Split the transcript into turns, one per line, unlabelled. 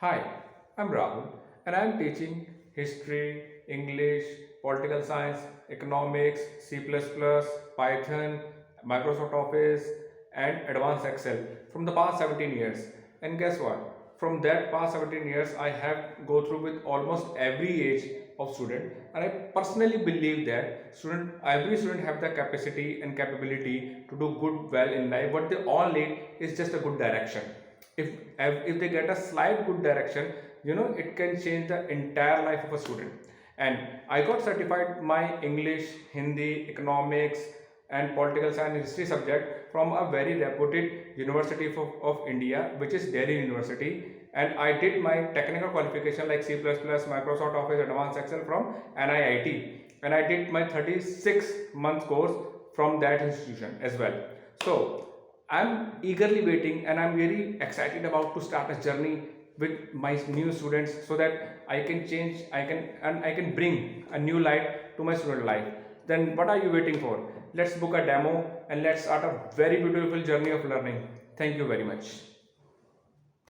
Hi, I'm Rahul and I'm teaching history, English, political science, economics, C++, Python, Microsoft Office and advanced Excel from the past 17 years. And guess what? From that past 17 years, I have go through with almost every age of student, and I personally believe that every student have the capacity and capability to do good well in life. What they all need is just a good direction. If they get a slight good direction, it can change the entire life of a student. And I got certified my English, Hindi, economics and political science and history subject from a very reputed university of India, which is Delhi University. And I did my technical qualification like C++, Microsoft Office, Advanced Excel from NIIT. And I did my 36 month course from that institution as well. So I'm eagerly waiting and I'm very excited about to start a journey with my new students so that I can change, I can bring a new light to my student life. Then what are you waiting for? Let's book a demo and let's start a very beautiful journey of learning. Thank you very much.